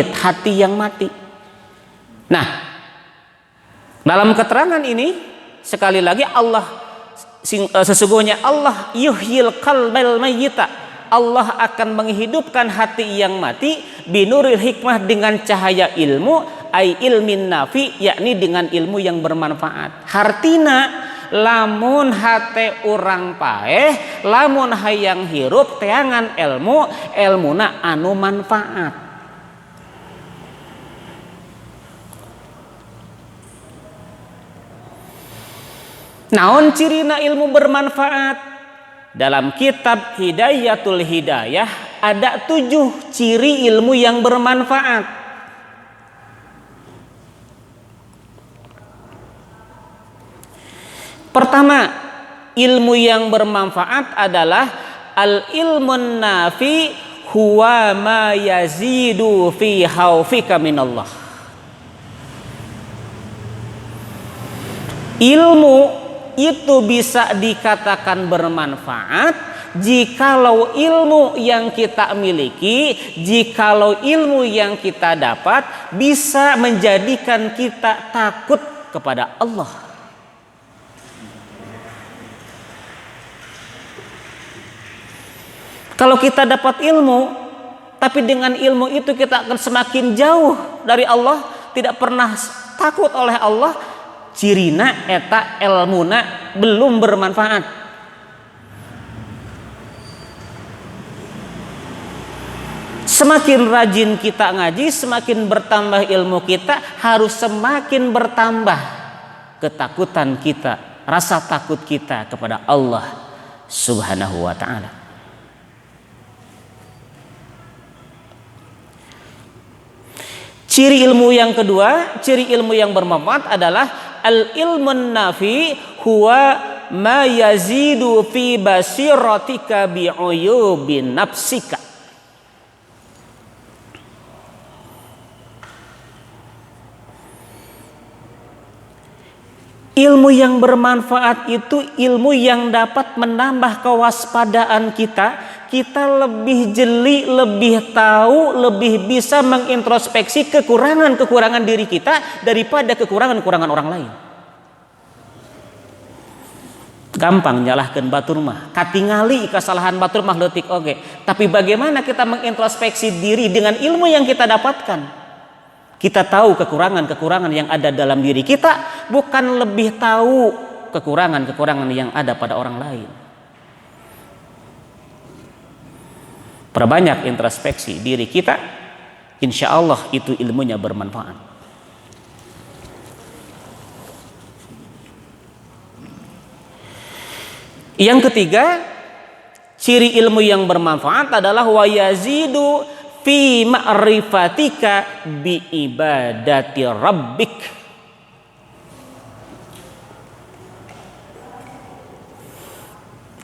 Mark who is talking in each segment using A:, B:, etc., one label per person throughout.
A: hati yang mati. Nah, dalam keterangan ini sekali lagi sesungguhnya Allah yuhyil qalbal mayyita, Allah akan menghidupkan hati yang mati binuril hikmah, dengan cahaya ilmu, ai ilmin nafi, yakni dengan ilmu yang bermanfaat. Hartina lamun hate urang paeh, lamun hayang hirup teangan ilmu, ilmuna anu manfaat. Naon cirina ilmu bermanfaat? Dalam kitab Hidayatul Hidayah ada 7 ciri ilmu yang bermanfaat. Pertama, ilmu yang bermanfaat adalah al-ilmun nafi huwa ma yazidu fi khaufika minallah. Ilmu itu bisa dikatakan bermanfaat jikalau ilmu yang kita miliki, jikalau ilmu yang kita dapat bisa menjadikan kita takut kepada Allah. Kalau kita dapat ilmu, tapi dengan ilmu itu kita akan semakin jauh dari Allah, tidak pernah takut oleh Allah, cirina eta ilmuna belum bermanfaat. Semakin rajin kita ngaji, semakin bertambah ilmu kita, harus semakin bertambah ketakutan kita, rasa takut kita kepada Allah Subhanahu wa ta'ala. Ciri ilmu yang kedua, ciri ilmu yang bermanfaat adalah al-ilmun nafi huwa ma yazidu fi basiratika bi'uyubin nafsika. Ilmu yang bermanfaat itu ilmu yang dapat menambah kewaspadaan kita. Kita lebih jeli, lebih tahu, lebih bisa mengintrospeksi kekurangan-kekurangan diri kita daripada kekurangan-kekurangan orang lain. Gampang nyalahkeun batur mah, katingali kesalahan batur mah leutik oge. Tapi bagaimana kita mengintrospeksi diri dengan ilmu yang kita dapatkan? Kita tahu kekurangan-kekurangan yang ada dalam diri kita, bukan lebih tahu kekurangan-kekurangan yang ada pada orang lain. Perbanyak introspeksi diri kita, insya Allah itu ilmunya bermanfaat. Yang ketiga, ciri ilmu yang bermanfaat adalah wa yazidu fi ma'rifatika bi ibadati rabbik.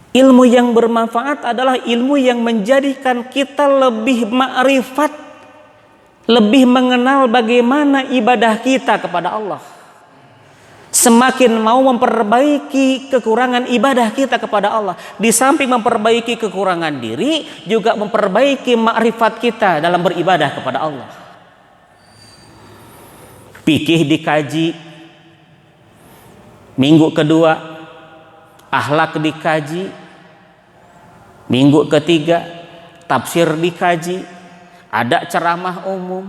A: Ilmu yang bermanfaat adalah ilmu yang menjadikan kita lebih ma'rifat, lebih mengenal bagaimana ibadah kita kepada Allah. Semakin mau memperbaiki kekurangan ibadah kita kepada Allah, di samping memperbaiki kekurangan diri, juga memperbaiki ma'rifat kita dalam beribadah kepada Allah. Fikih dikaji, minggu kedua akhlak dikaji, minggu ketiga tafsir dikaji, ada ceramah umum.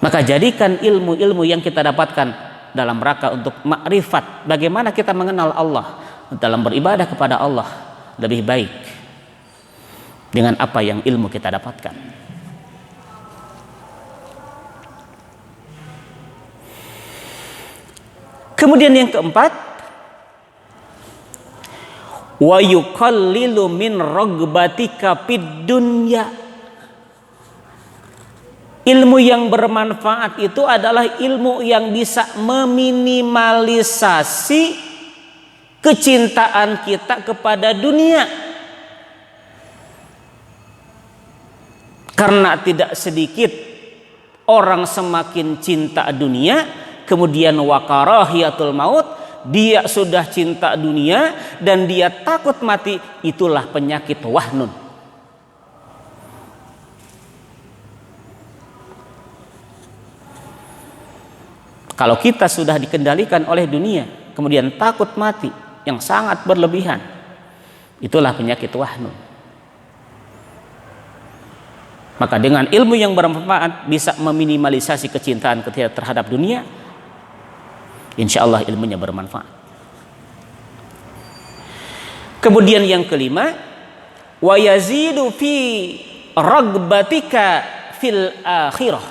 A: Maka jadikan ilmu-ilmu yang kita dapatkan dalam rangka untuk makrifat, bagaimana kita mengenal Allah dalam beribadah kepada Allah lebih baik dengan apa yang ilmu kita dapatkan. Kemudian yang keempat, wa yuqallilu min ragbatika fid dunya. Ilmu yang bermanfaat itu adalah ilmu yang bisa meminimalisasi kecintaan kita kepada dunia. Karena tidak sedikit orang semakin cinta dunia, kemudian wakarahiyatul maut, dia sudah cinta dunia dan dia takut mati, itulah penyakit wahnun. Kalau kita sudah dikendalikan oleh dunia, kemudian takut mati yang sangat berlebihan, itulah penyakit wahnun. Maka dengan ilmu yang bermanfaat bisa meminimalisasi kecintaan kita terhadap dunia. Insya Allah ilmunya bermanfaat. Kemudian yang kelima, wa yazidu fi ragbatika fil akhirah.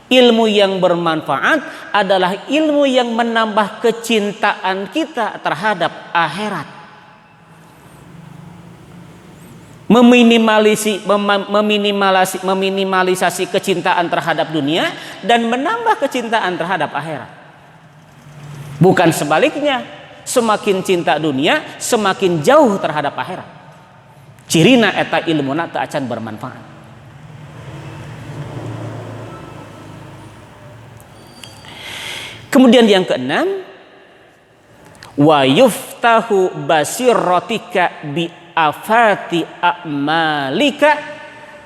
A: Ilmu yang bermanfaat adalah ilmu yang menambah kecintaan kita terhadap akhirat. Meminimalisasi kecintaan terhadap dunia dan menambah kecintaan terhadap akhirat. Bukan sebaliknya, semakin cinta dunia semakin jauh terhadap akhirat. Cirina eta ilmuna teu acan bermanfaat. Kemudian yang keenam, wa yuftahu basiratika bi afati a'malika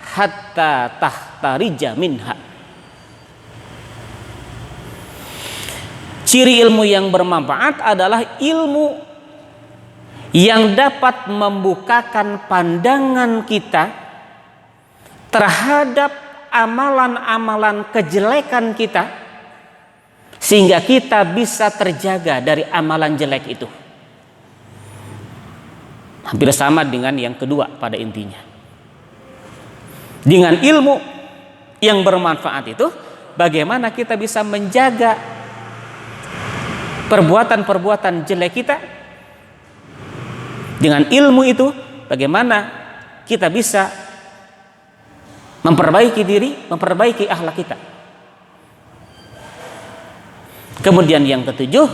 A: hatta tahtarija minha. Ciri ilmu yang bermanfaat adalah ilmu yang dapat membukakan pandangan kita terhadap amalan-amalan kejelekan kita, sehingga kita bisa terjaga dari amalan jelek itu. Hampir sama dengan yang kedua pada intinya. Dengan ilmu yang bermanfaat itu, bagaimana kita bisa menjaga perbuatan-perbuatan jelek kita. Dengan ilmu itu, bagaimana kita bisa memperbaiki diri, memperbaiki akhlak kita. Kemudian yang ketujuh,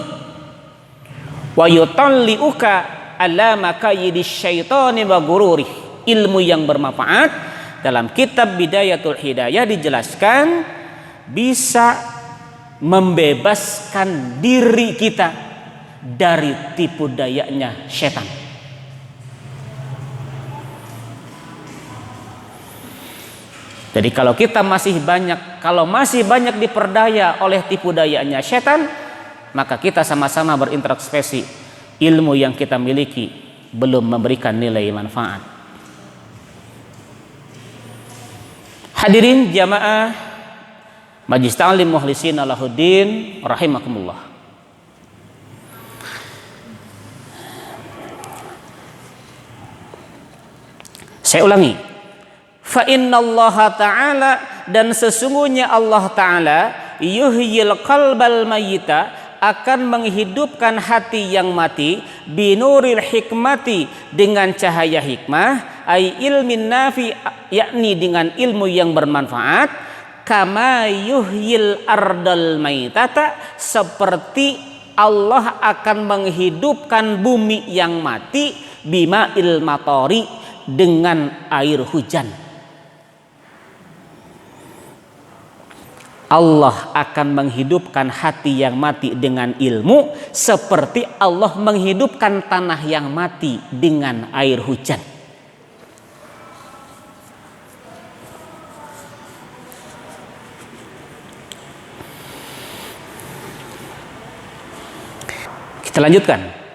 A: wa yutalliuka ala makayidis syaitani wa gururih. Ilmu yang bermanfaat dalam kitab Bidayatul Hidayah dijelaskan bisa membebaskan diri kita dari tipu dayanya setan. Jadi kalau masih banyak diperdaya oleh tipu dayanya setan, maka kita sama-sama berintrospeksi, ilmu yang kita miliki belum memberikan nilai manfaat. Hadirin jamaah Majlis Ta'lim Mukhlishin Lahuddin rahimakumullah. Saya ulangi, fa innallaha ta'ala, dan sesungguhnya Allah Ta'ala yuhyil qalbal mayyita, akan menghidupkan hati yang mati, binuril hikmati, dengan cahaya hikmah, ay ilmin nafi, yakni dengan ilmu yang bermanfaat, kama yuhyil ardal maitata, seperti Allah akan menghidupkan bumi yang mati, bima'il matori, dengan air hujan. Allah akan menghidupkan hati yang mati dengan ilmu, seperti Allah menghidupkan tanah yang mati dengan air hujan. Kita lanjutkan.